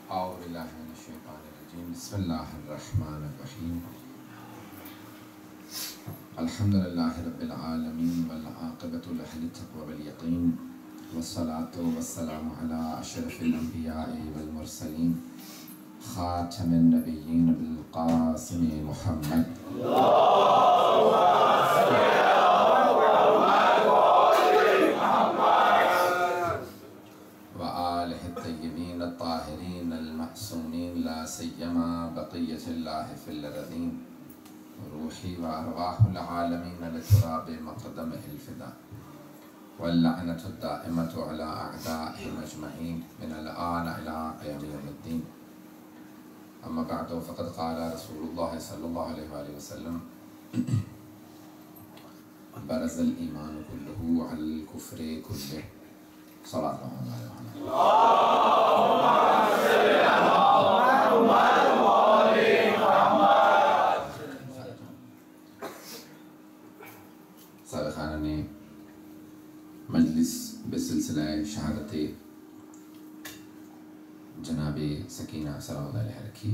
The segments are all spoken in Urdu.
أعوذ بالله من الشيطان الرجيم بسم الله الرحمن الرحيم الحمد لله رب العالمين والعاقبة لأهل التقوى واليقين والصلاة والسلام على أشرف الأنبياء والمرسلين خاتم النبيين بالقاسم محمد وآله الطيبين الطاهرين المعصومين لا سيما بقية الله في الأرضين روحي وأرواح العالمين لتراب مقدمه الفداء واللعنة الدائمة على أعدائهم أجمعين من الآن إلى قيام يوم الدين أما بعد فقد قال رسول الله صلى الله عليه وآله وسلم برز الإيمان كله على الكفر كله صلاة الله عليه وسلم سابقاً نے مجلس بسلسلہ شہادت جناب سکینہ سلام اللہ علیہ رکھی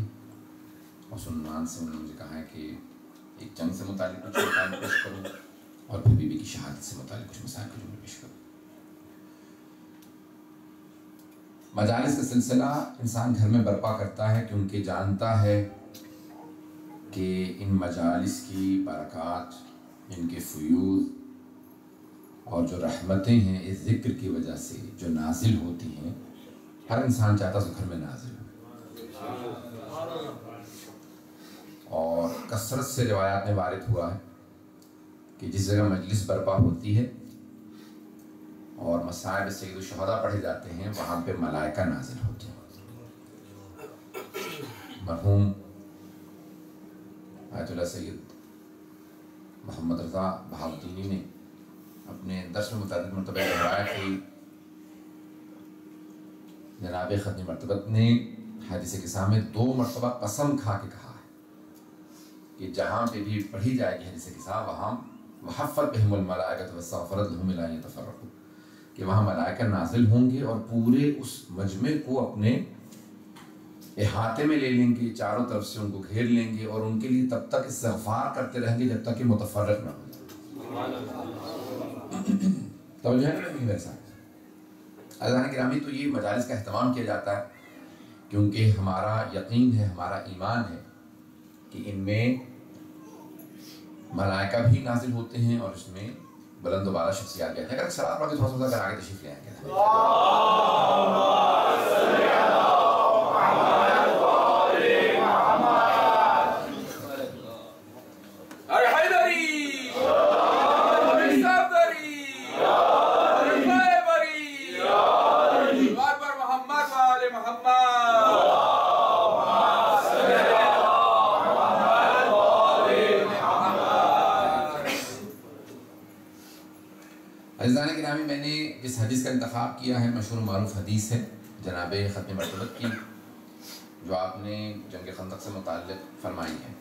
اور عنوان سے انہوں نے مجھے کہا ہے کہ ایک جنگ سے متعلق کچھ مسائل پیش کروں اور پھر بی بی کی شہادت سے متعلق کچھ مسائل کو جملے پیش کروں۔ مجالس کا سلسلہ انسان گھر میں برپا کرتا ہے کیونکہ جانتا ہے کہ ان مجالس کی برکات، ان کے فیوض اور جو رحمتیں ہیں اس ذکر کی وجہ سے جو نازل ہوتی ہیں، ہر انسان چاہتا ہے اس گھر میں نازل ہو۔ اور کثرت سے روایات میں وارد ہوا ہے کہ جس جگہ مجلس برپا ہوتی ہے اور مصائب سید الشہداء پڑھے جاتے ہیں وہاں پہ ملائکہ نازل ہوتے ہیں۔ مرحوم آیت اللہ سید محمد رضا بہاؤالدینی نے اپنے درس میں متعدد مرتبہ دہرایا کہ جناب ختم مرتبت نے حدیث قصہ میں 2 مرتبہ قسم کھا کے کہا ہے کہ جہاں پہ بھی پڑھی جائے گی حدیث قصہ وہاں وحفت بہم الملائکۃ واستغفرت لہم لا یتفرقوا، کہ وہاں ملائکہ نازل ہوں گے اور پورے اس مجمع کو اپنے احاطے میں لے لیں گے، چاروں طرف سے ان کو گھیر لیں گے اور ان کے لیے تب تک استغفار کرتے رہیں گے جب تک کہ متفرق نہ ہو جائے۔ توجہ ہے نا نہیں ویسا؟ عزیزان گرامی، تو یہ مجالس کا اہتمام کیا جاتا ہے کیونکہ ہمارا یقین ہے، ہمارا ایمان ہے کہ ان میں ملائکہ بھی نازل ہوتے ہیں اور اس میں بلند و بالا شخصیات بھی آتے ہیں۔ اگر سلام پڑھ کے تھوڑا سا آگے تشریف لے آئیں گے۔ عزیزان گرامی، میں نے جس حدیث کا انتخاب کیا ہے مشہور و معروف حدیث ہے جناب ختم مرتبت کی، جو آپ نے جنگ خندق سے متعلق فرمائی ہے۔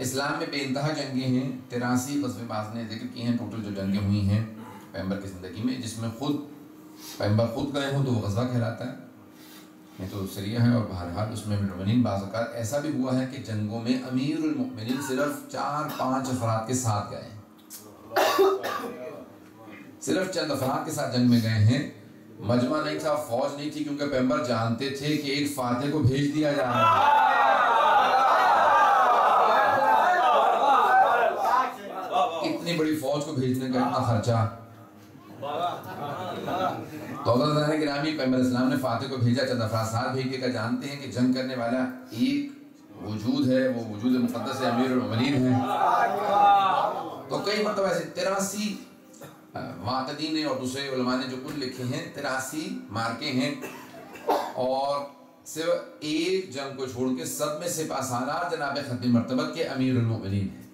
اسلام میں بے انتہا جنگیں ہیں، 83 غزوے باز نے ذکر کی ہیں ٹوٹل جو جنگیں ہوئی ہیں پیغمبر کی زندگی میں، جس میں خود پیغمبر خود گئے ہوں تو وہ غزوہ کہلاتا ہے، یہ تو سریہ ہے۔ اور بہرحال اس میں مومنین بعض اوقات ایسا بھی ہوا ہے کہ جنگوں میں امیر المؤمنین صرف 4-5 افراد کے ساتھ گئے ہیں، صرف چند افراد کے ساتھ جنگ میں گئے ہیں، مجمع نہیں تھا، فوج نہیں تھی، کیونکہ پیغمبر جانتے تھے کہ ایک فاتح کو بھیج دیا جا رہا ہے۔ اتنی بڑی فوج کو بھیجنے کا اتنا خرچہ، تو حضرت گرامی پیغمبر اسلام نے فاتح کو بھیجا، چند افراد ساتھ بھیج کے جانتے ہیں کہ جنگ کرنے والا ایک وجود ہے، وہ وجود مقدس امیر المؤمنین ہے۔ تو کئی مرتبہ ایسے 83 واقعین نے اور دوسرے علماء نے جو کل لکھے ہیں 83 مارکے ہیں، اور صرف ایک جنگ کو چھوڑ کے سب میں سپہ سالار جناب ختم مرتبت کے امیر المؤمنین ہیں،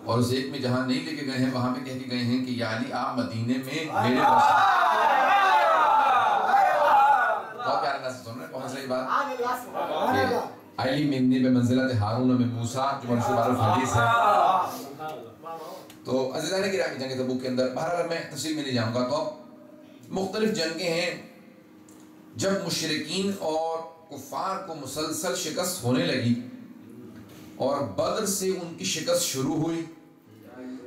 اور اس ایک میں جہاں نہیں لے کے گئے ہیں وہاں پہ کہہ کے گئے ہیں کہ یا علی آپ مدینے میں میرے بہت پیارے انداز سے سن رہے ہیں، بہت صحیح بات کہ علی منی بے منزلت ہارون میں موسیٰ، جو مشہور معروف حدیث ہے۔ تو عزیزان گرامی، جنگ تبوک کے اندر بہرحال میں تفصیل میں نہیں جاؤں گا، تو مختلف جنگیں ہیں جب مشرکین اور کفار کو مسلسل شکست ہونے لگی اور بدر سے ان کی شکست شروع ہوئی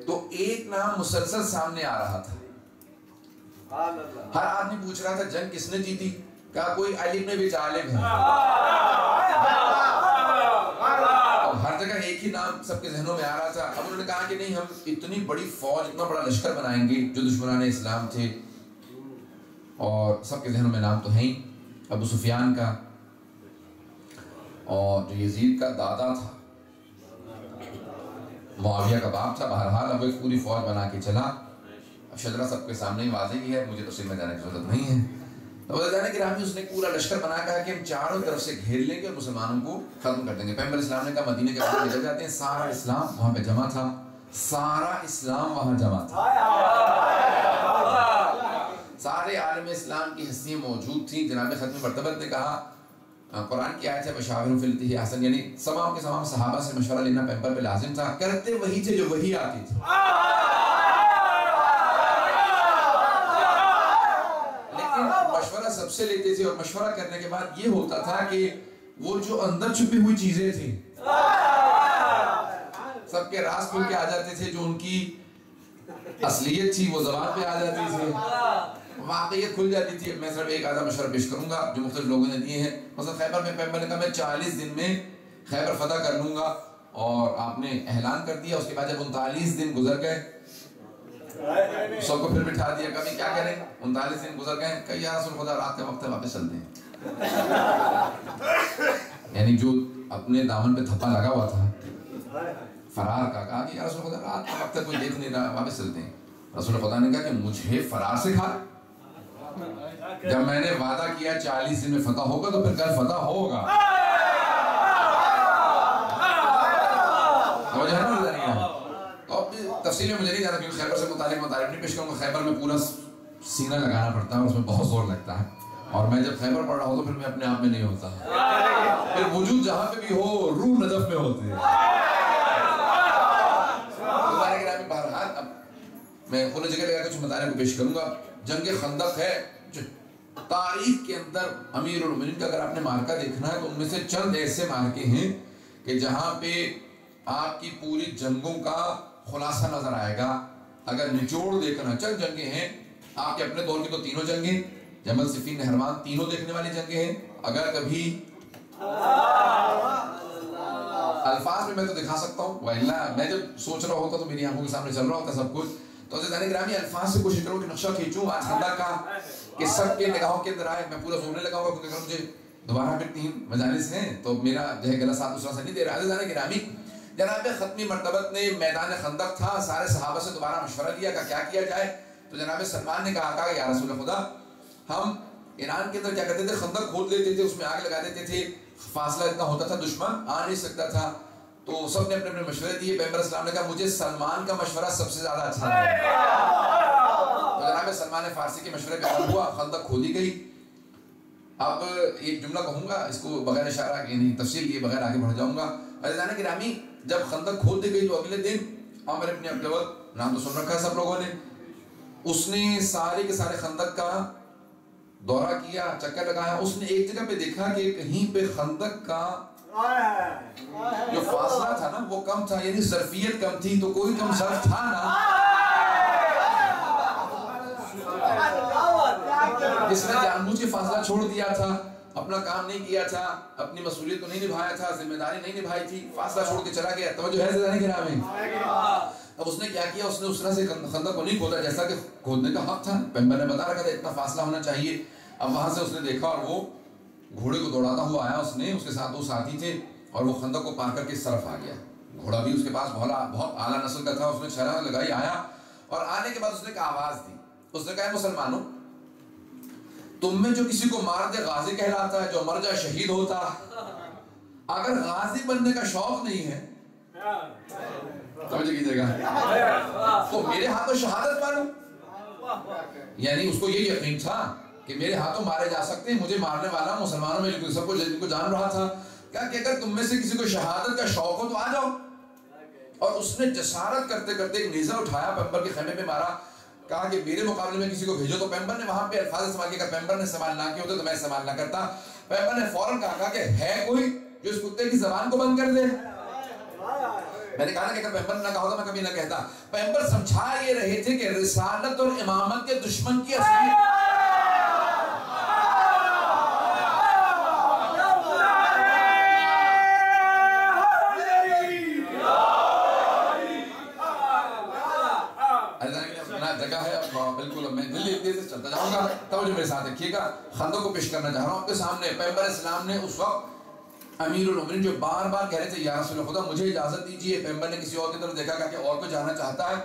تو ایک نام مسلسل سامنے آ رہا تھا. ہر آدمی پوچھ رہا تھا جنگ کس نے جیتی؟ کہا کوئی علی بن ابی طالب ہے. اب ہر جگہ ایک ہی نام سب کے ذہنوں میں آ رہا تھا. اب انہوں نے کہا کہ نہیں، ہم اتنی بڑی فوج، اتنا بڑا لشکر بنائیں گے. جو دشمنان اسلام تھے اور سب کے ذہنوں میں نام تو ہے ہی، ابو سفیان کا اور جو یزید کا دادا تھا معاویہ کا باپ تھا. بہرحال اب ایک پوری فوج بنا کے چلا. اب شجرہ سب کے سامنے ہی واضح ہی ہے، مجھے تفصیل میں جانے کی ضرورت نہیں ہے. تو بتانے گرامی اس نے پورا لشکر بنا کہا کہ ہم چاروں طرف سے گھیر لیں گے اور مسلمانوں کو ختم کر دیں گے. پیغمبر اسلام نے کہا مدینے کے بعد نکل جاتے ہیں. سارا اسلام وہاں پہ جمع تھا، سارا اسلام وہاں جمع تھا. سارے عالم اسلام کی ہستیاں موجود تھیں. جناب ختم مرتبت نے کہا، قرآن کی آیت ہے بشاورہم فی الامر حسن، یعنی تمام کے تمام صحابہ سے مشورہ لینا پیغمبر پہ لازم تھا. کرتے وہی تھے جو وہی آتی تھی. لیکن مشورہ سب سے لیتے تھے اور مشورہ کرنے کے بعد یہ ہوتا تھا کہ وہ جو اندر چھپی ہوئی چیزیں تھیں سب کے راز کھل کے آ جاتے تھے. جو ان کی اصلیت تھی وہ زبان پہ آ جاتی تھی، واقعیت کھل جاتی تھی. میں صرف ایک آدھا مشورہ پیش کروں گا جو مختلف لوگوں نے دیے ہیں. مثلا خیبر میں پیغمبر نے کہا میں 40 دن میں خیبر فتح کر لوں گا، اور آپ نے اعلان کر دیا. اس کے بعد جب 39 دن گزر گئے سب کو پھر بٹھا دیا. کبھی کیا کریں، 39 دن گزر گئے، کہ یا رسول خدا رات کے وقت واپس چلتے ہیں. یعنی جو اپنے دامن پہ تھپا لگا ہوا تھا فرار کا، کہا کہ یا رسول خدا رات کے وقت کوئی دیکھ نہیں رہا، واپس چلتے ہیں. رسول خدا نے کہا کہ مجھے فرار سکھا. جب میں نے وعدہ کیا 40 دن میں فتح ہوگا تو پھر کل فتح ہوگا. تو اب تفصیل میں مجھے نہیں جانا کیونکہ خیبر سے متعلق نہیں پیش کروں گا. خیبر میں پورا سینہ لگانا پڑتا ہے اور اس میں بہت زور لگتا ہے، اور میں جب خیبر پڑھ رہا ہوں تو پھر میں اپنے آپ میں نہیں ہوتا. پھر وجود جہاں پہ بھی ہو روح نجف میں ہوتے ہیں. بہرحال اب میں کھلے جگہ لگا کچھ مطالعے کو پیش کروں گا. جنگ خندق ہے جو تاریخ کے اندر امیر المومنین کا اگر آپ نے مارکہ دیکھنا ہے تو ان میں سے چند ایسے مارکے ہیں کہ جہاں پہ آپ کی پوری جنگوں کا خلاصہ نظر آئے گا. اگر نچوڑ دیکھنا، چند جنگیں ہیں آپ کے اپنے دور کی، تو تینوں جنگیں جمل، صفین، نہروان، تینوں دیکھنے والی جنگیں ہیں. اگر کبھی الفاظ میں تو دکھا سکتا ہوں، وَإِلَّا میں جب سوچ رہا ہوتا تو میری آنکھوں کے سامنے چل رہا ہوتا سب کچھ. تو عزیزان گرامی الفاظ سے کوشش کرو کہ نقشہ کھینچوں آج خندق کا کہ سب کے نگاہوں کے اندر آئے. میں پورا سننے لگا ہوں کیونکہ مجھے دوبارہ پھر 3 مجالس ہیں تو میرا جو ہے گلا ساتھ دوسرا سے نہیں دے رہا. عزیزان گرامی جناب ختمی مرتبت نے میدان خندق تھا، سارے صحابہ سے دوبارہ مشورہ لیا کہ کیا کیا جائے. تو جناب سلمان نے کہا کہ یا رسول خدا، ہم ایران کے اندر کیا کرتے تھے، خندق کھود لیتے تھے، اس میں آگ لگا دیتے تھے. فاصلہ اتنا ہوتا تھا دشمن آ نہیں سکتا تھا. تو سب نے اپنے اپنے مشورے دیے. پیغمبر اسلام نے کہا مجھے سلمان کا مشورہ سب سے زیادہ اچھا لگا. تو جناب سلمان فارسی کے مشورے پہ عمل ہوا، خندق کھودی گئی. اب ایک جملہ کہوں گا، اس کو بغیر اشارہ یعنی تفصیل لیے بغیر آگے بڑھ جاؤں گا. عزیزان گرامی جب خندق کھود دی گئی تو اگلے دن عامر ابن عبدود، نام تو سن رکھا ہے سب لوگوں نے، اس نے سارے کے سارے خندق کا دورہ کیا، چکر لگایا. اس نے ایک جگہ پہ دیکھا کہ کہیں پہ خندق کا جو فاصلہ تھا نا وہ کم تھا، یعنی ظرفیت کم تھی. تو کوئی کم ظرف تھا نا جس نے جان بوجھ کے فاصلہ چھوڑ دیا تھا، اپنا کام نہیں کیا تھا، اپنی مسئولیت کو نہیں نبھایا تھا، ذمہ داری نہیں نبھائی تھی، فاصلہ چھوڑ کے چلا گیا. توجہ ہے عزیزان گرامی. اب اس نے کیا کیا، اس نے اس طرح سے خندق کو نہیں کھودا جیسا کہ کھودنے کا حق تھا. پیغمبر نے بتا رکھا تھا اتنا فاصلہ ہونا چاہیے. اب وہاں سے اس نے دیکھا اور وہ گھوڑے کو دوڑاتا ہوا آیا. اس کے ساتھ 2 ساتھی تھے اور وہ خندق کو پار کر کے اس طرف آ گیا. گھوڑا بھی اس کے پاس بہت اعلیٰ نسل کا تھا. اس نے چھلانگ لگائی، آیا اور آنے کے بعد اس نے ایک آواز دی. اس نے کہا مسلمانوں، تم میں جو کسی کو مرد غازی کہلاتا ہے، جو مر جائے شہید ہوتا، اگر غازی بننے کا شوق نہیں ہے توجہ کیجئے گا تو میرے ہاتھوں شہادت پالو. یعنی اس کو یہ یقین تھا کہ میرے ہاتھوں مارے جا سکتے ہیں، مجھے مارنے والا مسلمانوں میں سب کو جان رہا تھا. کیا کہ اگر تم میں سے کسی کو شہادت کا شوق ہو تو آ جاؤ. اور اس نے جسارت کرتے کرتے ایک نیزہ اٹھایا، پیغمبر کے خیمے پہ مارا. کہا کہ میرے مقابلے میں کسی کو بھیجو، تو پیغمبر نے وہاں پہ الفاظ استعمال کیا کہ پیغمبر نے استعمال نہ کیا ہوتے تو میں استعمال نہ کرتا. پیغمبر نے فوراً کہا کہ ہے کوئی جو اس کتے کی زبان کو بند کر دے؟ میں نے کہا نا کہ اگر پیغمبر نے نہ کہا ہوتا میں کبھی نہ کہتا. پیغمبر سمجھا یہ رہے تھے کہ رسالت اور امامت کے دشمن کی اصلیت جگہ ہے. بالکل میں جلدی سے چلتا جاؤں گا، توجہ میرے ساتھ رکھیے گا. خندق کو پیش کرنا چاہ رہا ہوں آپ کے سامنے. پیغمبر اسلام نے اس وقت امیر المومنین جو بار بار کہہ رہے تھے یا رسول خدا مجھے اجازت دیجیے، پیغمبر نے کسی اور کی طرف دیکھا کہ اور کوئی جانا چاہتا ہے.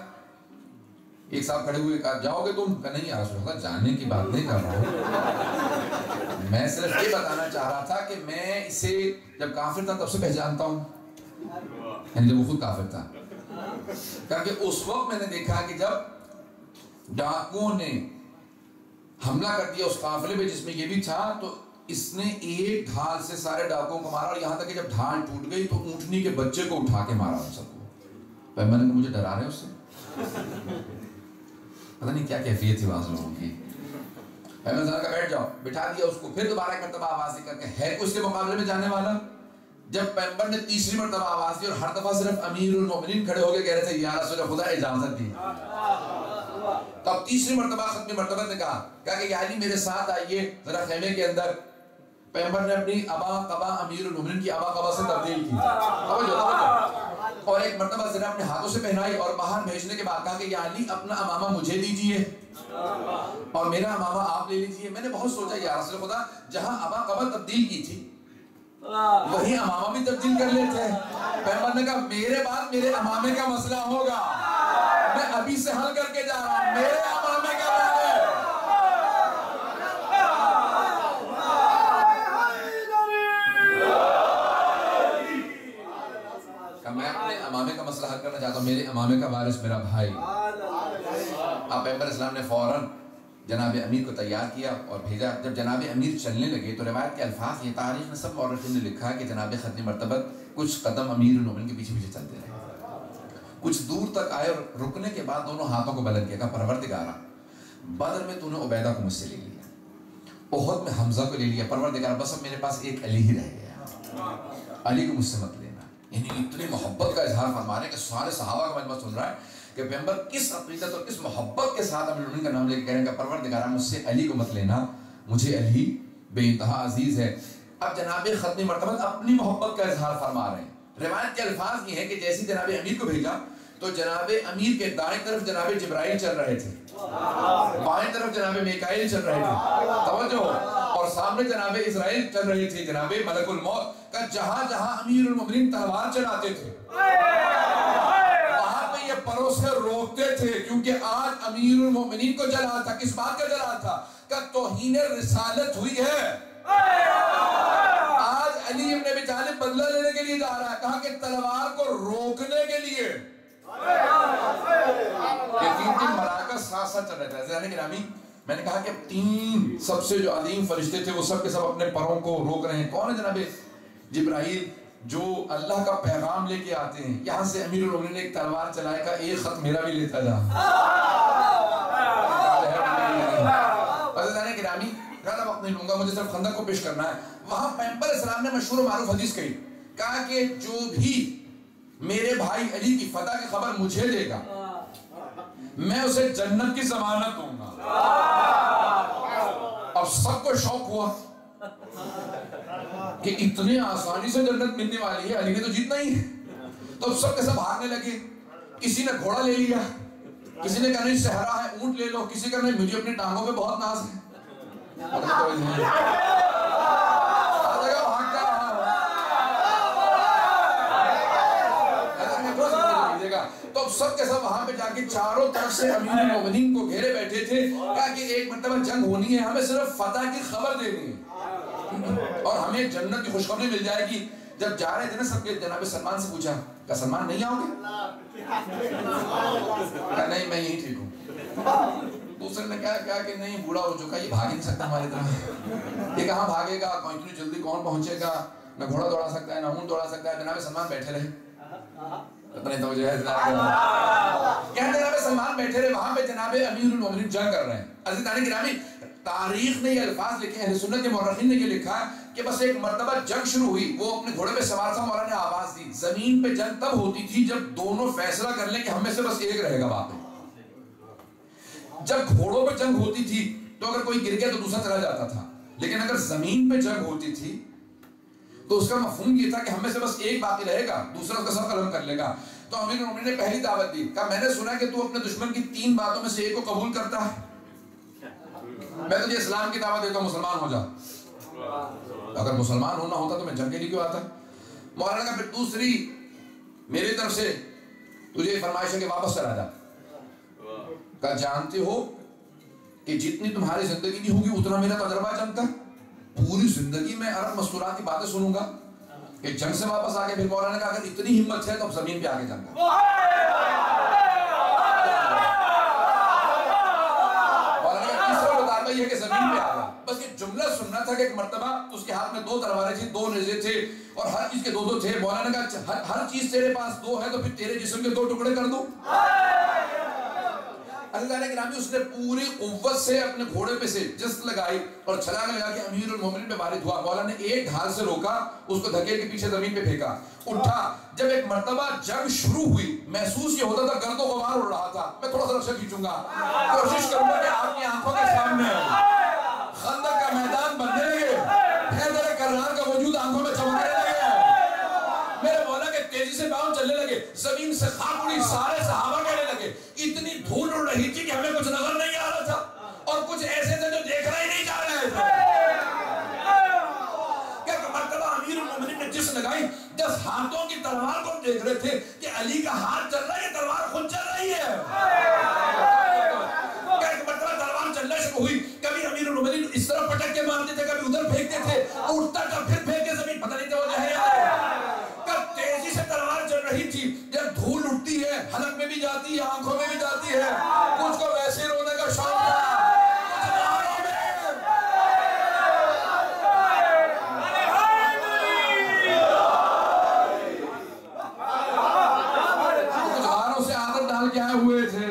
ایک صاحب کھڑے ہوئے کہا جاؤ گے تم؟ کہا نہیں یا رسول خدا جانے کی بات نہیں کر رہا ہوں، میں صرف یہ بتانا چاہ رہا تھا کہ میں اسے جب کافر تھا تب سے پہچانتا ہوں، یعنی جب وہ خود کافر تھا. کیونکہ اس وقت میں نے دیکھا کہ جب ڈاکوؤں نے حملہ کر دیا اس قافلے پہ جس میں یہ بھی تھا، تو اس نے ایک ڈھال سے سارے ڈاکوؤں کو مارا، اور یہاں تک کہ جب ڈھال ٹوٹ گئی تو اونٹنی کے بچے کو اٹھا کے مارا ان سب کو. پیغمبر نے مجھے ڈرا رہے ہیں اس سے، پتہ نہیں کیا کیفیت تھی بعض لوگوں کی. پیغمبر نے کہا بیٹھ جاؤ، بٹھا دیا اس کو. پھر دوبارہ ایک مرتبہ آواز کر کے ہے کوئی اس کے مقابلے میں جانے والا؟ جب پیغمبر نے تیسری مرتبہ آواز دی اور ہر دفعہ صرف امیر المومنین کھڑے ہو کے کہہ رہے تھے یا رسول خدا اجازت دی، تب تیسری مرتبہ ختمی مرتبہ نے کہا کہ یا علی میرے ساتھ آئیے ذرا خیمے کے اندر. پیغمبر نے اپنی ابا قبا امیر المومنین کی ابا قبا سے تبدیل کی اور ایک مرتبہ ذرا اپنے ہاتھوں سے پہنائی، اور باہر بھیجنے کے بعد کہا کہ یا علی اپنا امامہ مجھے دیجئے اور میرا امامہ آپ لے لیجئے. میں نے بہت سوچا یا رسول خدا جہاں ابا قبا تبدیل کی تھی وہی امامہ بھی تبدیل کر لیتے ہیں. پیغمبر نے کہا میرے بعد میرے امامے کا مسئلہ ہوگا، میں ابھی سے حل کر کے جا رہا ہوں، میرے امامے کا مسئلہ ہے. کہ میں اپنے امامے کا مسئلہ حل کرنا چاہتا ہوں، میرے امامے کا وارث میرا بھائی. اب پیغمبر اسلام نے فوراً جناب امیر کو تیار کیا اور بھیجا. جب جناب امیر چلنے لگے تو روایت کے الفاظ یہ تاریخ میں سب مورخین نے لکھا کہ جناب ختمی مرتبہ کچھ قدم امیر المومنین کے پیچھے پیچھے چلتے رہے، کچھ دور تک آئے اور رکنے کے بعد دونوں ہاتھوں کو بلند کیا، کہا پروردگارا بدر میں تو نے عبیدہ کو مجھ سے لے لیا، احد میں حمزہ کو لے لیا، پروردگارا بس اب میرے پاس ایک علی ہی رہ گیا، علی کو مجھ سے مت لینا. یعنی اتنی محبت کا اظہار فرما رہے ہیں کہ سارے صحابہ کا مجمع سن رہا ہے کہ پیغمبر کس عقیدت اور کس محبت کے ساتھ امیر المومنین کا نام لے کے کہہ رہے ہیں کہ پروردگارا مجھ سے علی کو مت لینا، مجھے علی بے انتہا عزیز ہے. اب جناب ختمی مرتبہ اپنی محبت کا اظہار فرما رہے ہیں. روایت کے الفاظ یہ ہیں کہ جیسے جناب امیر کو بھیجا تو جناب امیر کے دائیں طرف جناب جبرائیل چل رہے تھے، بائیں طرف جناب میکائیل چل رہے تھے، توجہ، اور سامنے جناب اسرائیل چل رہی تھی جناب ملک الموت. کا جہاں جہاں امیر المومنین تلوار چلاتے تھے وہاں پہ یہ پروں سے روکتے تھے، کیونکہ آج امیر المومنین کو جلال تھا. کس بات کا جلال تھا؟ کہ توہین رسالت ہوئی ہے. آج علی ابن ابی طالب بدلہ لینے کے لیے جا رہا ہے، کہا کہ تلوار کو روکنے کے لیے. یہ تین مراکز ساتھ ساتھ چل رہے تھے. ذہن گرامی میں نے کہا کہ تین سب سے جو عظیم فرشتے تھے وہ سب کے سب اپنے پروں کو روک رہے ہیں. کون ہے جناب جبرائیل جو اللہ کا پیغام لے کے آتے ہیں. یہاں سے امیر المومنین نے ایک تلوار چلائے کا ایک خط میرا بھی لیتا جا. عزیزان گرامی زیادہ وقت نہیں لوں گا، مجھے صرف خندق کو پیش کرنا ہے. وہاں پیغمبر اسلام نے مشہور و معروف حدیث کہی، کہا کہ جو بھی میرے بھائی علی کی فتح کی خبر مجھے دے گا میں اسے جنت کی ضمانت دوں گا. اب سب کو شوق ہوا کہ اتنے آسانی سے جنت ملنے والی ہے، علی نے تو جیتنا ہی ہے. تو سب کے سب بھاگنے لگے. کسی نے گھوڑا لے لیا، کسی نے کہا نہیں صحرا ہے اونٹ لے لو، کسی کا نہیں مجھے اپنی ٹانگوں پہ بہت ناز ہے. تو سب کے سب وہاں پہ جا کے چاروں طرف سے امیر المومنین کو گھیرے بیٹھے تھے. کہا کہ ایک مرتبہ جنگ ہونی ہے، ہمیں صرف فتح کی خبر دینی ہے اور ہمیں جنت کی خوشخبری مل جائے گی. جب جا رہے تھے نا سب کے جناب سلمان سے پوچھا کہ سلمان نہیں آؤ گے؟ کہا نہیں میں یہی ٹھیک ہوں. دوسرے نے کہا کہ نہیں بوڑھا ہو چکا، یہ بھاگ نہیں سکتا ہماری طرح، یہ کہاں بھاگے گا، اتنی جلدی کون پہنچے گا، نہ گھوڑا دوڑا سکتا ہے نہ اونٹ دوڑا سکتا ہے. جناب سلمان بیٹھے رہے. پتہ نہیں توجہ ہے کہتے جناب سلمان بیٹھے رہے وہاں پہ جناب امیر المومنین جنگ کر رہے ہیں. عزیزان گرامی تاریخ نے یہ الفاظ لکھے اہل سنت کے مورخین نے یہ لکھا کہ بس ایک مرتبہ جنگ شروع ہوئی, وہ اپنے گھوڑے پہ سوار تھا, مولا نے آواز دی. زمین پہ جنگ تب ہوتی تھی جب دونوں فیصلہ کر لیں کہ ہم میں سے بس ایک رہے گا باقی. جب گھوڑوں پہ جنگ ہوتی تھی تو اگر کوئی گر گیا تو دوسرا چلا جاتا تھا, لیکن اگر زمین پہ جنگ ہوتی تھی تو اس کا مفہوم یہ تھا کہ ہم میں سے بس ایک باقی رہے گا, دوسرا اس کا سر قلم کر لے گا. تو امیر المومنین نے پہلی دعوت دی, کہا میں نے سنا کہ تو اپنے دشمن کی 3 باتوں میں سے ایک کو قبول کرتا ہے, میں تجھے اسلام کی دعوت دیتا ہوں, مسلمان ہو جا. اگر مسلمان ہونا ہوتا تو میں جنگ کے لیے کیوں آتا. مولانا کا پھر دوسری میری طرف سے تجھے فرمائش ہے کہ واپس چلا جا. کہا جانتے ہو کہ جتنی تمہاری زندگی نہیں ہوگی اتنا میرا تجربہ جنگ کا, پوری زندگی میں عرب مستورات کی باتیں سنوں گا کہ جنگ سے واپس آگے. پھر مولانا نے کہا اگر اتنی ہمت ہے تو اب زمین پہ آگے جنگ کا. مولانا کا تیسرا مطالبہ یہ ہے کہ زمین پہ آگا. بس یہ جملہ سننا تھا کہ ایک مرتبہ اس کے ہاتھ میں 2 تلواریں تھیں, 2 نیزے تھے اور ہر چیز کے 2 تھے. مولانا نے کہا ہر چیز تیرے پاس 2 ہے تو پھر تیرے جسم کے 2 ٹکڑے کر دو. عزیزان گرامی اس نے پوری قوت سے اپنے گھوڑے پہ سے جست لگائی اور چھلانگ لگا کے امیر المومنین پہ وارد ہوا. مولانا نے ایک ڈھال سے روکا, اس کو دھکیل کے پیچھے زمین پہ پھینکا, اٹھا. جب ایک مرتبہ جنگ شروع ہوئی محسوس یہ ہوتا تھا گرد و غبار اڑ رہا تھا. میں تھوڑا سا رکشہ کھینچوں گا, کوشش کروں گا کہ آپ کی آنکھوں کے سامنے خندق کا میدان بننے لگے, حیدر کرار کا وجود آنکھوں میں چمکنے لگے, میرے مولا کے تیزی سے پاؤں چلنے لگے, زمین سے خاک اڑی, سارے صحابہ کہنے لگے. اتنی دھول اڑ رہی تھی کہ ہمیں کچھ نظر نہیں آ رہا تھا اور کچھ ایسے تھے جو دیکھنا ہی نہیں چاہ رہے تھے. کہ مرتبہ امیر المومنین نے جس لگائی 10 ہاتھوں کی تلوار کو دیکھ رہے تھے کہ علی کا ہاتھ چل رہا ہے, یہ تلوار خود چل رہی ہے. کہ ایک مرتبہ تلوار چلنا شروع ہوئی, کبھی امیر المومنین اس طرح پٹک کے مارتے تھے, کبھی ادھر پھینکتے تھے, اٹھتا تھا پھر پھینک کے زمین, پتہ نہیں توجہ ہے کب تیزی سے تلوار چل رہی تھی. جب دھول اٹھتی ہے حلق میں بھی جاتی ہے, آنکھوں میں بھی جاتی ہے, کچھ کو ویسے رونے کا شوق تھا. کچھ غاروں سے عادت ڈال کے آئے ہوئے تھے.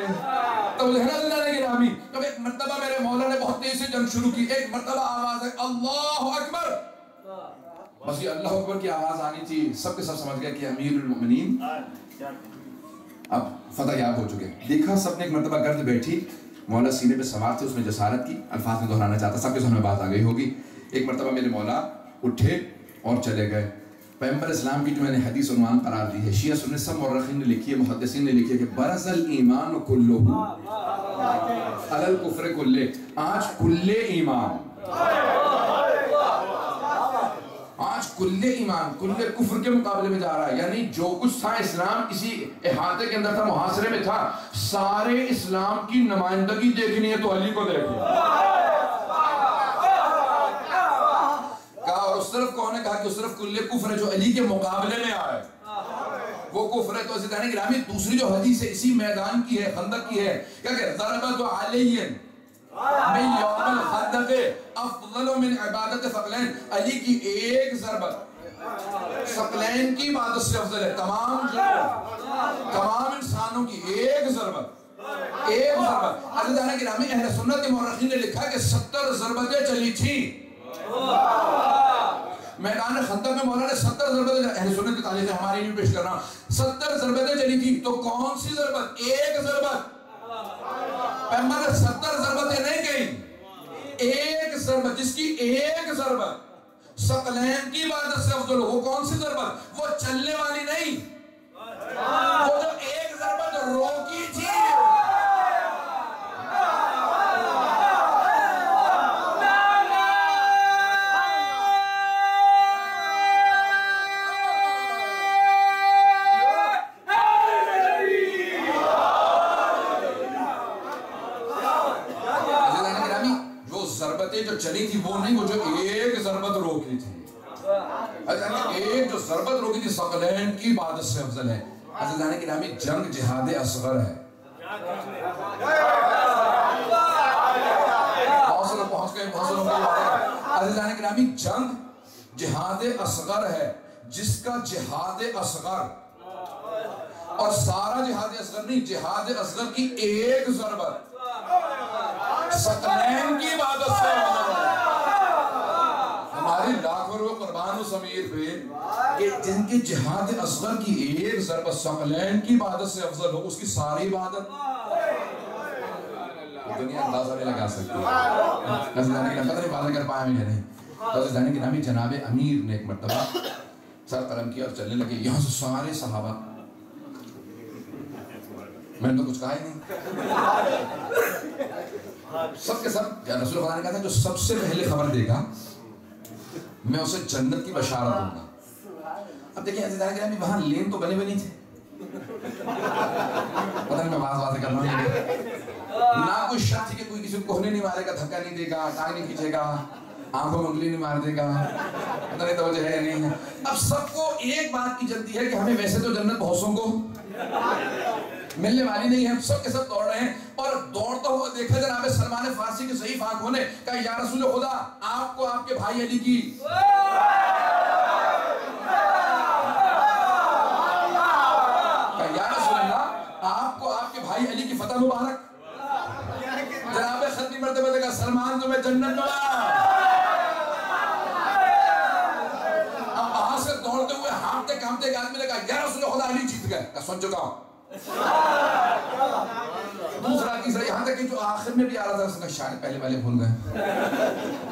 تو لہنا دلانے کی رامی. تو ایک مرتبہ میرے مولا نے بہت تیز سے جنگ شروع کی. ایک مرتبہ آواز ہے اللہ اکبر, بس یہ اللہ اکبر کی آواز آنی تھی. سب کے سب سمجھ گیا کہ امیر المومنین اب فتح یاب ہو چکے. دیکھا سب نے ایک مرتبہ گرد بیٹھی, مولا سینے پہ سوار تھے, اس نے جسارت کی. الفاظ میں دہرانا چاہتا, سب کے سامنے بات آ گئی ہوگی. ایک مرتبہ میرے مولا اٹھے اور چلے گئے. پیغمبر اسلام کی جو میں نے حدیث عنوان قرار دی ہے, شیعہ سنت سب مورخین نے لکھی ہے, محدثین نے لکھی ہے کہ برز الایمان کلہ علی الکفر کلہ. آج کل ایمان, آج کل ایمان کل کفر کے مقابلے میں جا رہا ہے. یعنی جو کچھ تھا اسلام کسی احاطے کے اندر تھا, محاصرے میں تھا, سارے اسلام کی نمائندگی دیکھنی ہے تو علی کو دیکھیں. کہا اور اس طرف کون نے کہا کہ اس طرف کل کفر ہے جو علی کے مقابلے میں آئے, وہ کفر ہے. تو عزیزان گرامی دوسری جو حدیث ہے اسی میدان کی ہے, خندق کی ہے, کیا کہ ضربت علی من یوم الخندق افضل من عبادت ثقلین. علی کی ایک ضربت ثقلین کی عبادت سے افضل ہے. تمام انسانوں کی ایک ضربت, ایک ضربت. عزیزان گرامی اہل سنت کے مورخین نے لکھا کہ 70 ضربتیں چلی تھیں میدان خندق میں. مولا نے 70 ضربتیں, اہل سنت کی تاریخ ہماری نہیں پیش کر رہا, 70 ضربتیں چلی تھی. تو کون سی ضربت؟ ایک ضربت. پیغمبر نے 70 ضربتیں نہیں کہیں, ایک ضربت, جس کی ایک ضربت ثقلین کی عبادت سے افضل ہو. وہ کون سی ضربت؟ وہ چلنے والی نہیں, وہ جو ایک ضربت روکی تھی. جو چلی تھی وہ نہیں, وہ جو ایک ضربت روکی تھی. ایک جو ضربت روکی تھی ثقلین کی عبادت سے افضل ہے. عزیزان گرامی جنگ جہاد اصغر ہے. پہنچ گئے. عزیزان گرامی جنگ جہاد اصغر ہے, جس کا جہاد اصغر اور سارا جہاد اصغر نہیں، جہاد اصغر کی ایک ضربت ثقلین کی عبادت سے ہماری لاکھوں روح قربان اس امیر پہ کہ جن کے جہاد اصغر کی ایک ضربت ثقلین کی عبادت سے افضل ہو، اس کی ساری عبادت دنیا اندازہ نہیں لگا سکتی. پتہ نہیں باتیں کر پایا میں نہیں. عزیزان گرامی، جناب امیر نے ایک مرتبہ سر قلم کیا اور چلنے لگے. یہاں سے سارے صحابہ، میں نے تو کچھ کہا ہی نہیں، سب کے سب رسول خدا نے کہا تھا جو سب سے پہلے خبر دے گا میں اسے جنت کی بشارت دوں گا. اب دیکھیں عزیزان گرامی، وہاں لین تو بنے ہوئے نہیں تھے. پتہ نہیں میں باتیں کر رہا ہوں، نہ کوئی شرط تھی کہ کوئی کسی کو کوہنے نہیں مارے گا، دھکا نہیں دے گا، ٹانگ نہیں کھینچے گا، آنکھوں میں انگلی نہیں مار دے گا. پتہ نہیں توجہ ہے نہیں ہے. اب سب کو ایک بات کی جلدی ہے کہ ہمیں ویسے تو جنت بہتوں کو ملنے والی نہیں ہے. سب کے سب دوڑ رہے ہیں اور دوڑتا ہوا دیکھا جناب سلمان فارسی کے ضعیف آنکھوں نے کہا یا رسول خدا، آپ کو آپ کے بھائی علی کی آپ کو آپ کے بھائی علی کی فتح مبارک. جناب ختمی مرتبہ نے کہا سلمان تمہیں جنت میں. اب وہاں سے دوڑتے ہوئے ہانپتے کانپتے ایک آدمی نے کہا یا رسول خدا علی جیت گئے. کہا سن چکا ہوں. دوسرا تیسرا یہاں تک کہ جو آخر میں بھی آ رہا تھا اس نے شاید پہلے والے بھول گئے.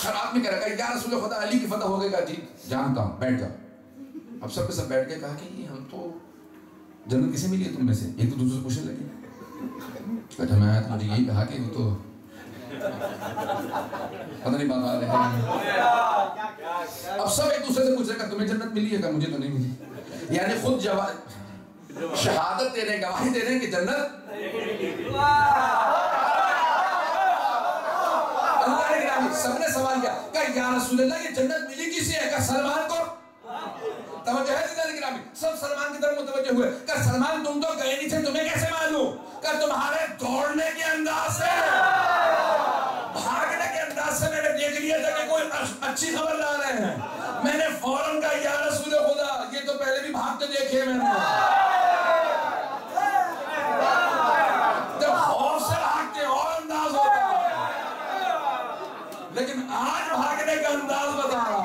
ہر آدمی کہہ رہا ہے یا رسول خدا علی کی فتح ہو گئی. کہا جی جانتا ہوں، بیٹھ جاؤ. اب سب کے سب بیٹھ کے کہا کہ یہ ہم تو جنت کسے ملی ہے تم میں سے؟ ایک تو دوسرے سے پوچھنے لگے. کہا میں تو مجھے یہی کہا کہ وہ تو پتہ نہیں بات آ رہے ہیں. اب سب ایک دوسرے سے پوچھ رہے کہ تمہیں جنت ملی ہے؟ کہ مجھے تو نہیں ملی. یعنی خود شہادت دے رہے ہیں، گواہی دے رہے ہیں کہ جنت. اللہ نے گرامی سب نے سوال کیا کہ یا رسول اللہ یہ جنت ملی کسے ہے؟ کہ سلمان کو. توجہ ہے زندہ گرامی، سب سلمان کی طرف متوجہ ہوئے. کہ سلمان تم تو گئے نہیں تھے، تمہیں کیسے معلوم؟ کہ تمہارے دوڑنے کے انداز سے، بھاگنے کے انداز سے میں نے دیکھ لیا تھا کہ کوئی اچھی خبر لا رہے ہیں. میں نے فوراً کہا یا رسول خدا یہ تو پہلے بھی بھاگتے دیکھے میں نے. جب خوف سے بھاگتے اور انداز ہوتا، لیکن آج بھاگنے کا انداز بتا رہا.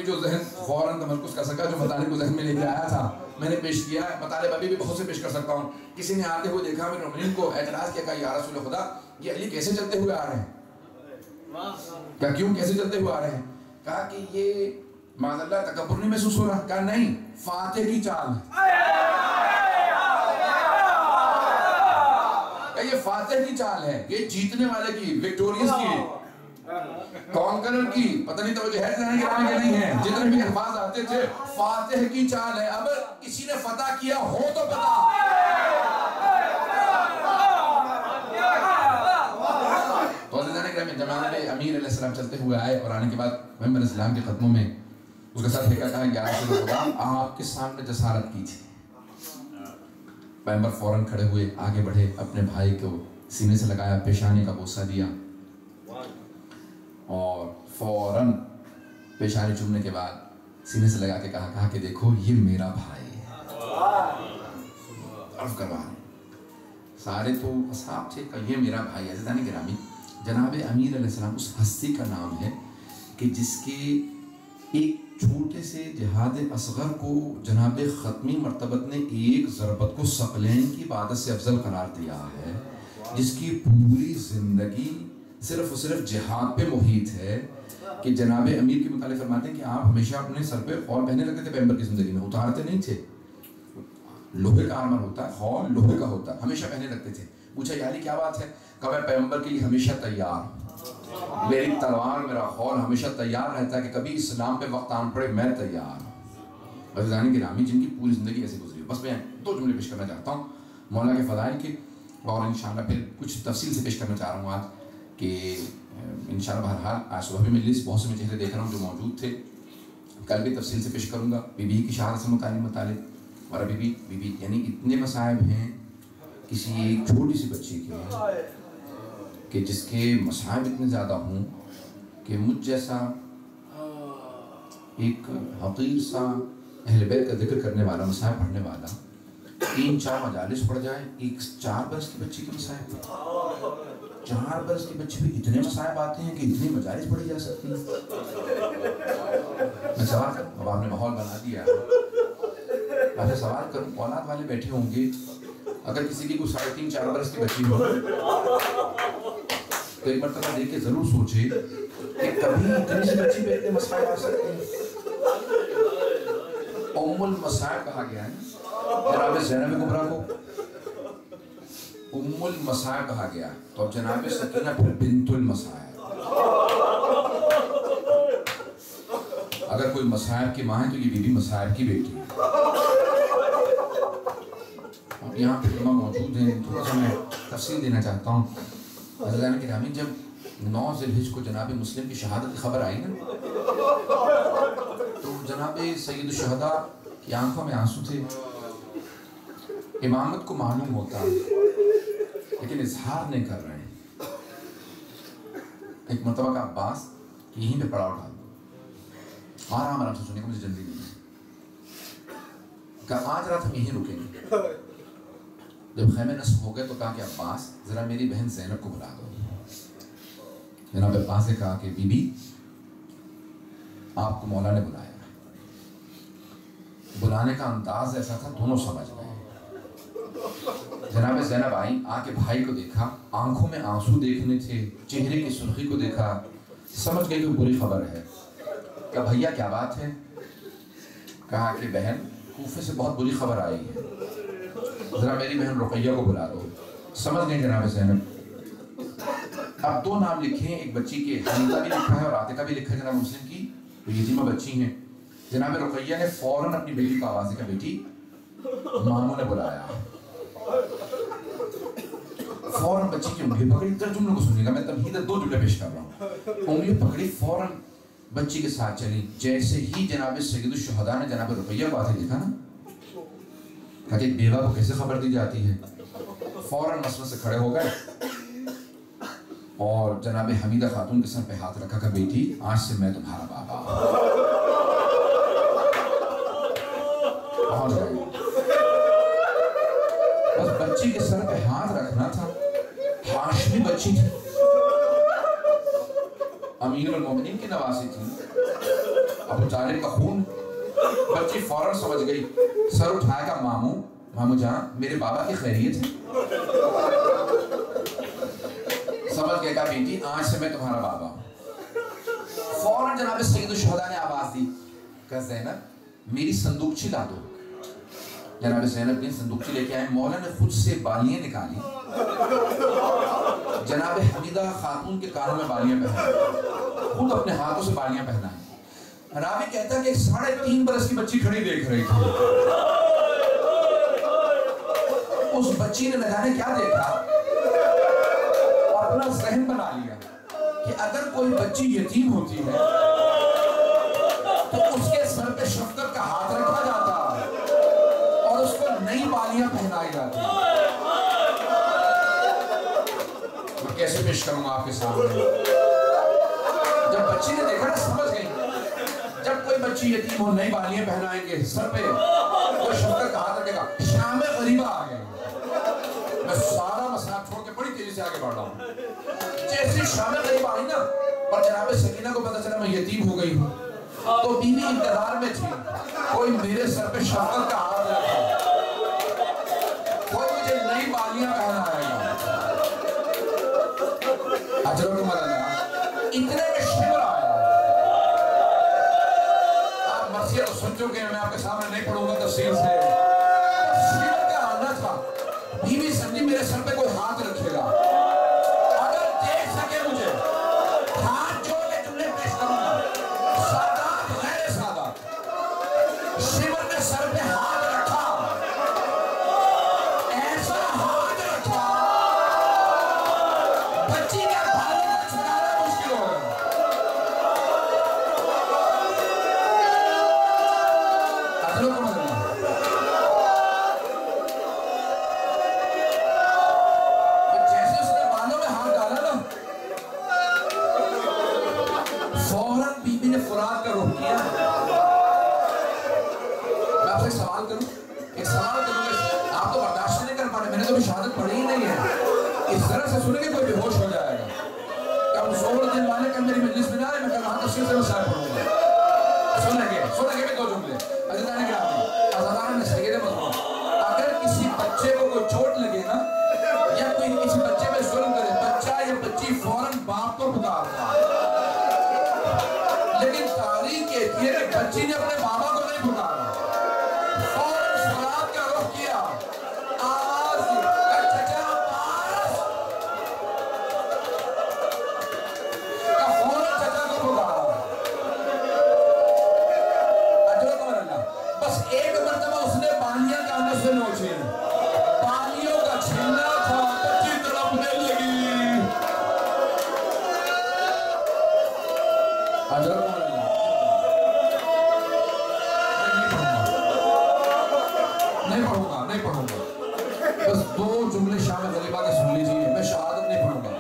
جو ذہن فوراً تمرکز کر سکا، جو مطالب کو ذہن میں لے کے آیا تھا میں نے پیش کیا ہے. مطالب ابھی بھی بہت سے پیش کر سکتا ہوں. کسی نے آتے ہوئے دیکھا امیر المومنین کو، اعتراض کیا. کہا یا رسول خدا یہ علی کیسے چلتے ہوئے آ رہے ہیں؟ کہا کیوں کیسے چلتے ہوئے آ رہے ہیں؟ کہا کہ یہ معاذ اللہ تکبر نہیں محسوس ہو رہا؟ کہا نہیں، فاتح کی چال ہے. کہ یہ فاتح کی چال ہے، یہ جیتنے والے کی، وکٹوریس کی، کانکرر کی. پتہ نہیں توجہ ہے کہ نہیں ہے. جتنے بھی الفاظ آتے تھے فاتح کی چال ہے. اب کسی نے فتح کیا ہو تو پتا. تو جناب امیر علیہ السلام چلتے ہوئے آئے اور آنے کے بعد محمد علیہ السلام کے قدموں میں اس کے ساتھ کہا یا رسول خدا آپ کے سامنے جسارت کی تھی. پیغمبر فوراً کھڑے ہوئے، آگے بڑھے، اپنے بھائی کو سینے سے لگایا، پیشانی کا بوسہ دیا اور فوراً پیشانی چومنے کے بعد سینے سے لگا کے کہا کہ دیکھو یہ میرا بھائی ہے. عرض کروا سارے تو اصحاب تھے کہ یہ میرا بھائی ہے. عزیزان گرامی، جناب امیر علیہ السلام اس ہستی کا نام ہے کہ جس کے ایک چھوٹے سے جہاد اصغر کو جناب ختمی مرتبت نے ایک ضربت کو ثقلین کی عبادت سے افضل قرار دیا ہے، جس کی پوری زندگی صرف و صرف جہاد پہ محیط ہے. کہ جناب امیر کے متعلق فرماتے ہیں کہ آپ ہمیشہ اپنے سر پہ خول پہنے رکھتے تھے. پیغمبر کی زندگی میں اتارتے نہیں تھے. لوہے کا آرمر ہوتا ہے، خول لوہے کا ہوتا ہے، ہمیشہ پہنے رکھتے تھے. پوچھا یا علی کیا بات ہے؟ کہ میں پیغمبر کے لیے ہمیشہ تیار، میری تلوار میرا خول ہمیشہ تیار رہتا ہے کہ کبھی اسلام پہ وقت آن پڑے میں تیار ہوں. عزیزان گرامی، جن کی پوری زندگی ایسے گزری. بس میں 2 جملے پیش کرنا چاہتا ہوں مولا کے فضائل کے، اور انشاءاللہ پھر کچھ تفصیل سے پیش کرنا چاہ رہا ہوں آج کہ انشاءاللہ. بہرحال آج صبح بھی مجلس بہت سے میں چہرے دیکھ رہا ہوں جو موجود تھے. کل بھی تفصیل سے پیش کروں گا بی بی کی شہادت سے متعلق. اور ابھی بی یعنی اتنے مصائب ہیں کسی ایک چھوٹی سی بچی کے. کہ جس کے مصائب اتنے زیادہ ہوں کہ مجھ جیسا ایک حقیر سا اہل بیت کا ذکر کرنے والا، مصائب پڑھنے والا 3-4 مجالس پڑھ جائے، ایک 4 برس کی بچی کے مصائب، 4 برس کی بچی بھی اتنے مصائب آتے ہیں کہ اتنی مجالس پڑھی جا سکتی ہیں۔ میں سوال کروں، اب آپ نے ماحول بنا دیا، آپ سے سوال کروں، اولاد والے بیٹھے ہوں گے، اگر کسی کی کوئی 3.5-4 برس کی بچی ہو تو ایک مرتبہ دیکھ کے ضرور سوچے کہ کبھی اتنی سی بچی پہ اتنے مصائب آ سکتے ہیں۔ ام المصائب کہا گیا ہے، جناب زینب کبریٰ کو ام المصائب کہا گیا، تو اب جناب سکینہ پھر بنت المصائب۔ اگر کوئی مصائب کی ماں ہے تو یہ بی بی مصائب کی بیٹی ہے۔ اب یہاں پہ علماء موجود ہیں، تھوڑا سا میں تفصیل دینا چاہتا ہوں۔ حضرات گرامی، جب 9 ذی الحجہ کو جناب مسلم کی شہادت کی خبر آئی نا، تو جناب سید الشہداء کی آنکھوں میں آنسو تھے۔ امامت کو معلوم ہوتا لیکن اظہار نہیں کر رہے ہیں۔ ایک مرتبہ کا عباس یہیں پہ پڑاؤ ڈال دو، آرام سے سننے کو، مجھے جلدی نہیں ہے، کہا آج رات ہم یہیں رکیں گے۔ جب خیمے نصب ہو گئے تو کہا کہ عباس ذرا میری بہن زینب کو بلا دو۔ جناب عباس نے کہا کہ بی بی آپ کو مولا نے بلایا۔ بلانے کا انداز ایسا تھا دونوں سمجھ گئے۔ جناب زینب آئی، آ کے بھائی کو دیکھا، آنکھوں میں آنسو دیکھنے تھے، چہرے کی سرخی کو دیکھا، سمجھ گئی کہ بری خبر ہے۔ کہا بھیا کیا بات ہے؟ کہا کہ بہن کوفے سے بہت بری خبر آئی ہے، ذرا میری بہن رقیہ کو بلا دو۔ سمجھ گئے جناب زینب۔ اب 2 نام لکھے ہیں، ایک بچی کے حمیدہ بھی لکھا ہے اور عاتقہ بھی لکھا ہے جناب مسلم کی، تو یتیمہ بچی ہیں۔ جناب رقیہ نے فوراً اپنی بیٹی کو آواز دی کہ بیٹی ماموں نے بلایا۔ فوراً بچی کی انگلی پکڑی، جملوں کو سنیے گا، میں تمہید 2 جملے پیش کر رہا ہوں۔ انگلی پکڑی، فوراً بچی کے ساتھ چلی۔ جیسے ہی جناب سید الشہداء نے جناب رقیہ کو آتے دیکھا نا، کہا کہ ایک بیوہ کو کیسے خبر دی جاتی ہے، فوراً مسجد سے کھڑے ہو گئے اور جناب حمیدہ خاتون کے سر پہ ہاتھ رکھا کہ بیٹی آج سے میں تمہارا بابا ہوں۔ بس بچی کے سر پہ ہاتھ رکھنا تھا، ہاشمی بچی تھی، امیر المومنین کی نواسی تھی، ابو طالب کا خون۔ بچی فوراً سمجھ گئی، سر اٹھایا کہ ماموں جان میرے بابا کی خیریت ہے۔ سمجھ گیا کہ بیٹی آج سے میں تمہارا بابا ہوں۔ فوراً جناب سید الشہداء نے آواز دی کہ زینب میری صندوقچی لا دو۔ جناب زینب نے صندوقچی لے کے آئے، مولا نے خود سے بالیاں نکالی، جناب حمیدہ خاتون کے کانوں میں بالیاں پہنائیں، خود اپنے ہاتھوں سے بالیاں پہنائیں۔ راوی کہتا ہے کہ 3.5 برس کی بچی کھڑی دیکھ رہی تھی۔ اس بچی نے نہ جانے کیا دیکھا، اپنا ذہن بنا لیا کہ اگر کوئی بچی یتیم ہوتی ہے تو اس کے سر پہ شفقت کا ہاتھ رکھا جاتا اور اس کو نئی بالیاں پہنائی جاتی۔ میں کیسے پیش کروں گا آپ کے سامنے؟ جب بچی نے دیکھا نا سمجھ گئی، جب کوئی بچی یتیم ہو نئی بالیاں پہنائیں گے، سر پہ کوئی شفقت کا ہاتھ رکھے گا۔ شام غریبہ آ گئے، میں سارا مسئلہ چھوڑ کے بڑی تیزی سے آگے بڑھ رہا ہوں۔ جیسے شام غریبہ آئی نا اور جناب سکینہ کو پتہ چلا میں یتیم ہو گئی ہوں، تو بیوی انتظار میں تھی کوئی میرے سر پہ شفقت کا ہاتھ رکھے، کوئی مجھے نئی بالیاں پہنائے گا۔ اجرکم اللہ، اتنے میں شمر آیا۔ آپ مرثیہ تو سن چکے ہیں، میں آپ کے سامنے نہیں پڑھوں گا تفصیل سے۔ شمر کا آنا تھا، بیوی سمجھی میرے سر پہ کوئی ہاتھ رکھے گا، اگر دیکھ سکے مجھے ہاتھ جوڑ کے جملے پیش کروں گا، سادات غیر سادات۔ شمر نے سر پہ ہاتھ رکھا، ایسا ہاتھ رکھا بچی کا بھائی کو چھڑانا مشکل ہو گیا۔ اجرکم اللہ، کبھی شہادت پڑھی ہی نہیں ہے. اس طرح سے سنے گے کوئی بے ہوش ہو جائے گا. کمزور دل والے کل میری مجلس میں جائے, میں کل وہاں تفسیر سے مسائل پڑھوں گا. سنیں گے بھی 2 جملے. عزیزان گرامی, آزادان میں سید مضمون, اگر کسی بچے کو کوئی چوٹ لگے نا, یا کوئی کسی بچے پہ ظلم کرے, بچہ یا بچی فوراً باپ کو پکارتا ہے. لیکن تاریخ کہتی ہے کہ بچی نے اپنے بابا کو نہیں پکارا, فوراً صلات کا رخ کیا, آواز دی, چچا عباس, فوراً چچا کو پکارا. اجرکم اللہ. بس ایک مرتبہ اس نے بالیاں کانوں سے نوچی, بالیوں کا چھلنا تھا, بچی تڑپنے لگی. اجرکم اللہ. نہیں پڑھوں گا. بس 2 جملے شام غریبہ کے سن لیجیے. میں شہادت نہیں پڑھوں گا,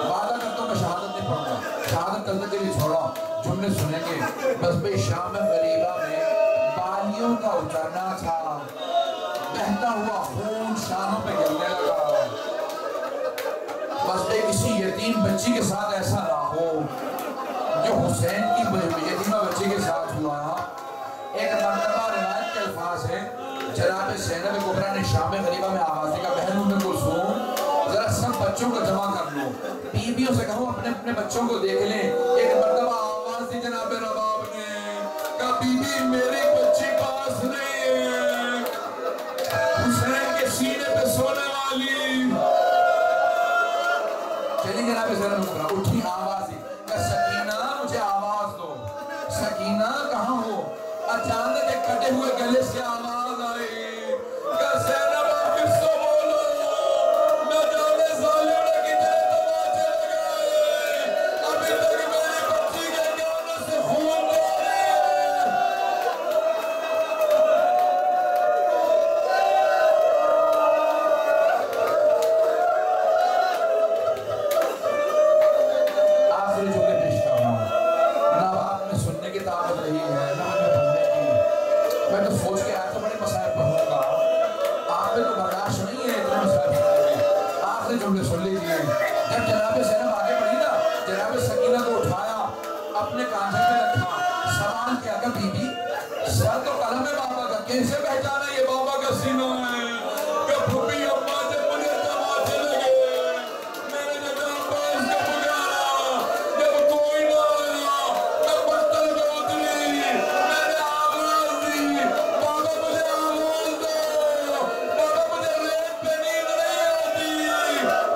وعدہ کرتا ہوں میں شہادت نہیں پڑھوں گا. شہادت کرنے کے لیے چھوڑا, جملے سنیں گے. بس بھئی شام غریبہ میں بالیوں کا اترنا تھا, بہتا ہوا خون شانوں پہ گرنے لگا. بس بھئی کسی یتیم بچی کے ساتھ ایسا نہ ہو جو حسین کی یتیمہ بچی کے ساتھ ہوا. ایک مرتبہ روایت کے الفاظ ہیں, جناب زینب کبریٰ نے شام غریبہ میں آواز دی, کہا بہن ام کلثوم ذرا سب بچوں کو جمع کر لو, بیویوں سے کہو اپنے اپنے بچوں کو دیکھ لیں. ایک مرتبہ آواز دی جناب رباب نے, کہا بی بی میری بچی پاس نہیں ہے, حسین کے سینے پہ سونے والی. چلیے جناب زینب کبریٰ اٹھی, آواز دی, کہا سکینہ مجھے آواز دو. سکینہ کہاں ہو؟ اچانک ایک کٹے ہوئے گلے سے آواز آئی, کہ زینب آپ اس کو بولو, نہ جانے ظالم نے کتنے تماچے لگائے, ابھی تک میری بچی کے کانوں سے خون جاری ہے. آخری جملے پیش کر رہا ہوں, نہ آپ میں سننے کی طاقت رہی ہے, نہ مجھے پڑھنے کی. میں تو سوچ کے آیا تھا بڑے مسائل پڑھوں گا, آپ میں تو برداشت نہیں ہے اتنے مسائل پڑھنے کی. آخری جملے سن لیجیے. جب جناب زینب آگے بڑھی نا, جناب سکینہ کو اٹھایا, اپنے کانجے میں رکھا, سوال کیا کہ بی بی سر تو قلم ہے بابا کا, کیسے پہچانا یہ بابا کا سینہ ہے؟ کہ پھوپھی اماں جب مجھے تماچے لگے, میں نے جب عباس کو پکارا, جب کوئی نہ آیا, میں پتھر پہ اتری, میں نے آواز دی, بابا مجھے آواز دو, بابا مجھے ریت پہ نیند نہیں آتی,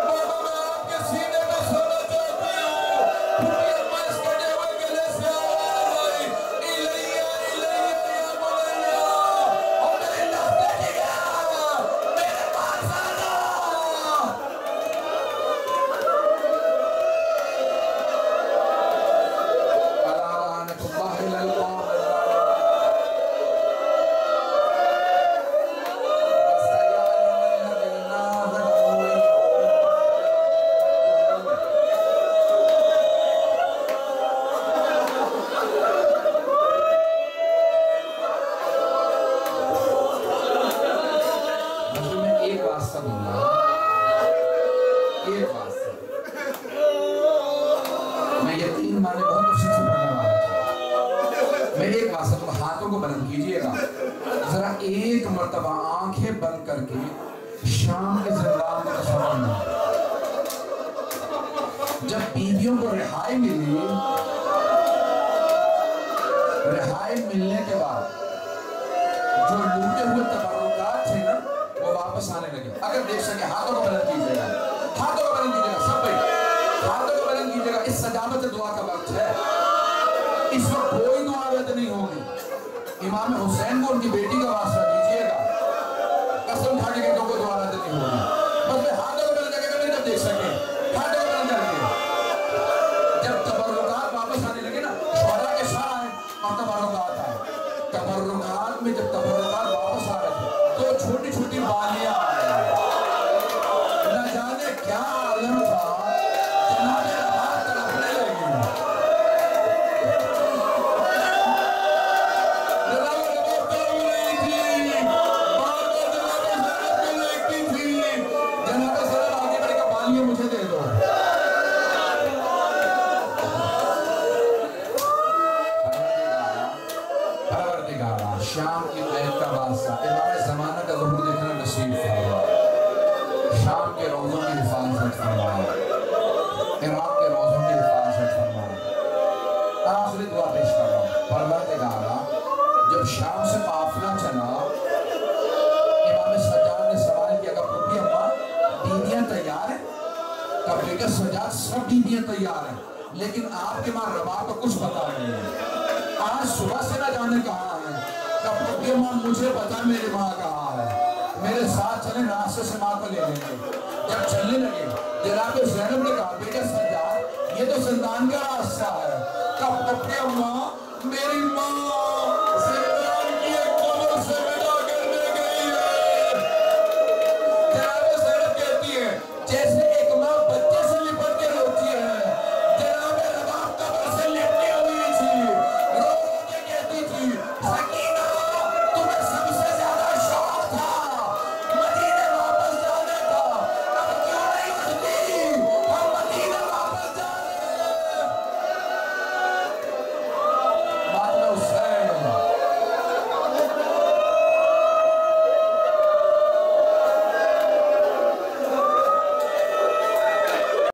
بابا میں آپ کے سینے پہ سونا چاہتی ہوں. پھوپھی اماں اس کٹے ہوئے گلے سے آواز آئی, الیہ الیہ یا مولیہ, اور میری لفظ جگہ میرے پاس آنا. لعنت اللہ علی القوم میں ایک واسطہ دوں گا, ایک واسطہ. میں یقین مانے بہت تفصیل سے پڑھنے والا تھا. میں ایک واسطہ دوں گا, ہاتھوں کو بلند کیجئے گا, ذرا ایک مرتبہ آنکھیں بند کر کے شام کے زندان کو تصور کرنا. جب بیویوں کو رہائی ملی, رہائی ملنے کے بعد جو لوٹے ہوئے تبرکات تھے نا, وہ واپس آنے لگے. اگر دیکھ سکے ہاتھوں کو بلند کیجئے گا, ہاتھوں کو بلند کیجئے گا, سب بھائی ہاتھوں کو بلند کیجئے گا. اس سجاوت دعا کا وقت ہے. اس وقت کوئی دعا رد نہیں ہوگی. امام حسین کو ان کی بیٹی کا واسطہ دیجئے گا, قسم کھا کے کہتا ہوں کوئی دعا رد نہیں ہوگی. بس میں ہاتھوں کو بلند کر کے جب دیکھ سکے, ہاتھوں کو بلند کر کے جب تبرکات واپس آنے لگے نا, شہداء کے ساتھ آئے اور تبرکات آئے. تبرکات میں جب تبرکات واپس آ رہے تھے تو چھوٹی چھوٹی بالیاں آئے, نہ جانے کیا عالم تھا, جناب رباب تڑپنے لگی. جناب رباب تڑپ رہی تھی, بیگم سجاد سب بیویاں تیار ہیں، لیکن آپ کے ماں رباب کو کچھ پتا نہیں ہے۔ آج صبح سے نہ جانے کہاں ہے، کب تک یہ ماں مجھے پتا میری ماں کہاں ہے۔ میرے ساتھ چلیں، راستے سے ماں کو لے لیں گے۔ جب چلنے لگے جناب زینب نے کہا بیٹا سجاد یہ تو زندان کا راستہ ہے، کب تک یہ ماں میری ماں